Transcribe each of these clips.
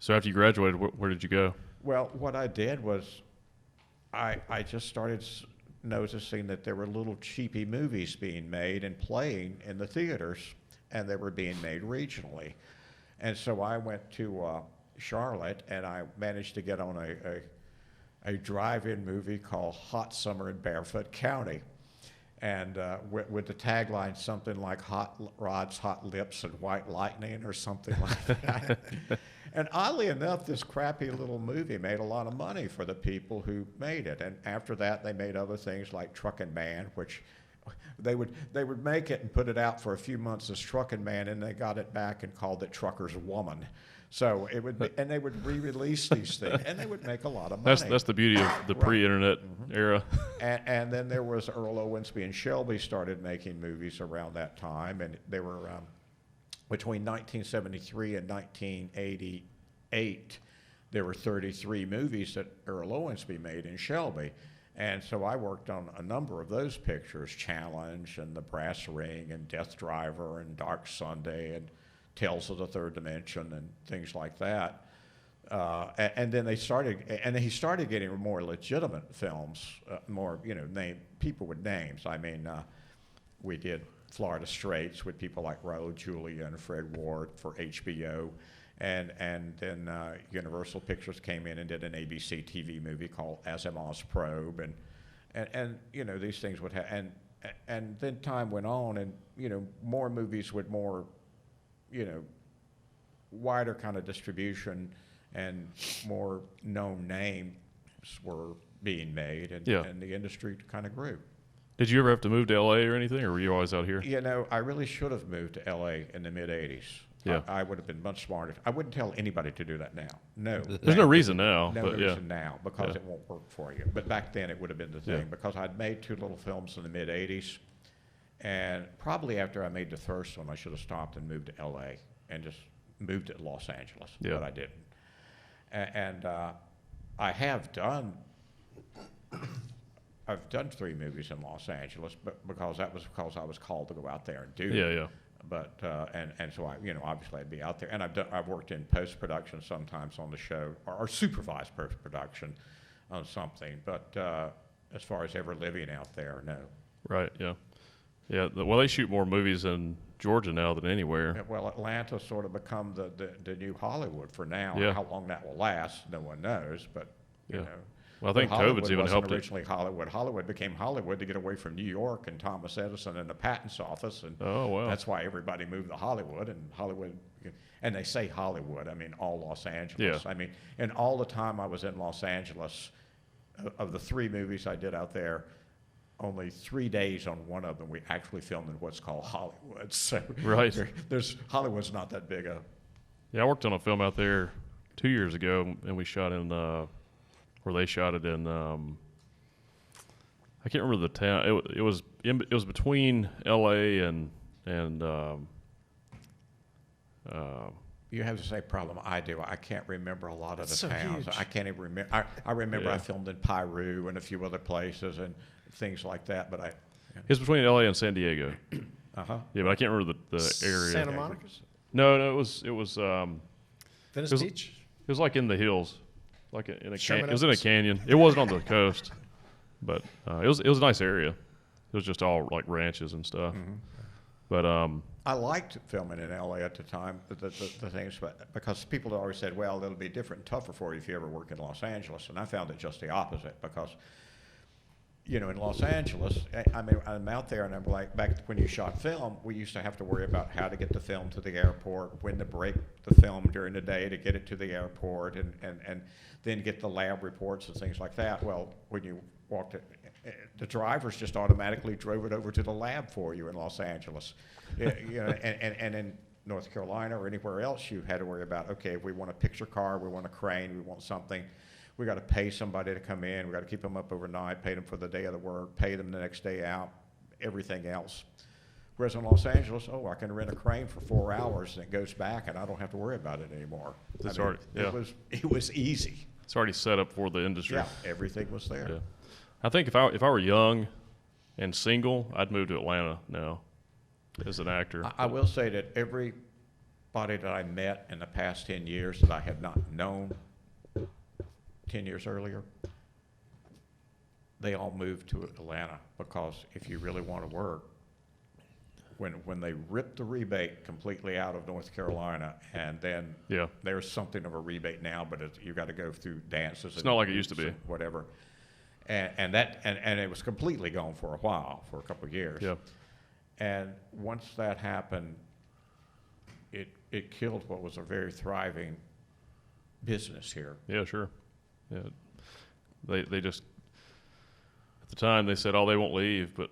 So after you graduated, where did you go? Well, what I did was I just started noticing that there were little cheapy movies being made and playing in the theaters, and they were being made regionally. And so I went to Charlotte, and I managed to get on a drive-in movie called Hot Summer in Barefoot County. And with the tagline something like Hot Rods, Hot Lips, and White Lightning or something like that. And oddly enough, this crappy little movie made a lot of money for the people who made it. And after that, they made other things like Truckin' Man, which they would make it and put it out for a few months as Truckin' Man, and they got it back and called it Trucker's Woman. So it would be, and they would re-release these things, and they would make a lot of money. That's the beauty of the pre-internet era. And then there was Earl Owensby and Shelby started making movies around that time, and they were between 1973 and 1988. There were 33 movies that Earl Owensby made in Shelby. And so I worked on a number of those pictures, Challenge and The Brass Ring and Death Driver and Dark Sunday and Tales of the Third Dimension and things like that. And then he started getting more legitimate films, more, people with names. I mean, we did Florida Straits with people like Raul Julia and Fred Ward for HBO. And then Universal Pictures came in and did an ABC TV movie called Asimov's Probe, and these things would happen. And then time went on, and more movies with more, wider kind of distribution and more known names were being made, and the industry kind of grew. Did you ever have to move to LA or anything, or were you always out here? I really should have moved to LA in the mid '80s. Yeah. I would have been much smarter. I wouldn't tell anybody to do that now. No. There's no reason now. No reason now, because it won't work for you. But back then it would have been the thing, because I'd made two little films in the mid '80s, and probably after I made the first one, I should have stopped and moved to LA and just moved to Los Angeles, but I didn't. And I have done. I've done 3 movies in Los Angeles, but because I was called to go out there and do it. But and so obviously I'd be out there, and I've worked in post production sometimes on the show, or supervised post production on something. But as far as ever living out there, no. Right. Yeah. Yeah. Well, they shoot more movies in Georgia now than anywhere. Well, Atlanta's sort of become the new Hollywood for now. Yeah. How long that will last, no one knows. But you know. Well, I think COVID's even helped it. Originally Hollywood. Hollywood became Hollywood to get away from New York and Thomas Edison and the patents office, and that's why everybody moved to Hollywood. And Hollywood, and they say Hollywood, I mean all Los Angeles. Yeah. I mean, and all the time I was in Los Angeles, of the 3 movies I did out there, only 3 days on one of them we actually filmed in what's called Hollywood. So there's Hollywood's not that big a. Yeah, I worked on a film out there 2 years ago, and we shot in. Where they shot it in, I can't remember the town. It was between L.A. and you have the same problem I do. I can't remember a lot of the so towns. huge. I can't even remember. I remember I filmed in Piru and a few other places and things like that. But it's between L.A. and San Diego. Yeah, but I can't remember the area. Santa Monica's? No, it was Venice Beach? It was like in the hills. Like it was in a Oaks? canyon. It wasn't on the coast, but it was a nice area. It was just all like ranches and stuff. Mm-hmm. But I liked filming in LA at the time. The things, because people always said, "Well, it'll be different and tougher for you if you ever work in Los Angeles," and I found it just the opposite. Because in Los Angeles, I mean, I'm out there, and I'm like, back when you shot film, we used to have to worry about how to get the film to the airport, when to break the film during the day to get it to the airport, and then get the lab reports and things like that. Well, when you walked it, the drivers just automatically drove it over to the lab for you in Los Angeles. And in North Carolina or anywhere else, you had to worry about, okay, we want a picture car, we want a crane, we want something. We got to pay somebody to come in. We got to keep them up overnight, pay them for the day of the work, pay them the next day out, everything else. Whereas in Los Angeles, I can rent a crane for 4 hours and it goes back, and I don't have to worry about it anymore. It was easy. It's already set up for the industry. Yeah, everything was there. Yeah. I think if I were young and single, I'd move to Atlanta now as an actor. I will say that that I met in the past 10 years that I had not known 10 years earlier, they all moved to Atlanta, because if you really want to work, when they ripped the rebate completely out of North Carolina, and then there's something of a rebate now, but you got to go through dances. It's not like it used to be. Whatever. And it was completely gone for a while, for a couple of years. Yeah. And once that happened, it killed what was a very thriving business here. Yeah, sure. Yeah, they just, at the time they said, "Oh, they won't leave," but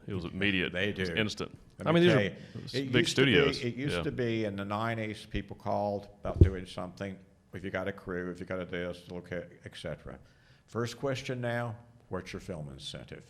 it was immediate. They do. It was instant. I mean, these are big studios. It used to be in the 90s, people called about doing something. If you got a crew, if you got a this, look at, et cetera. First question now: what's your film incentive?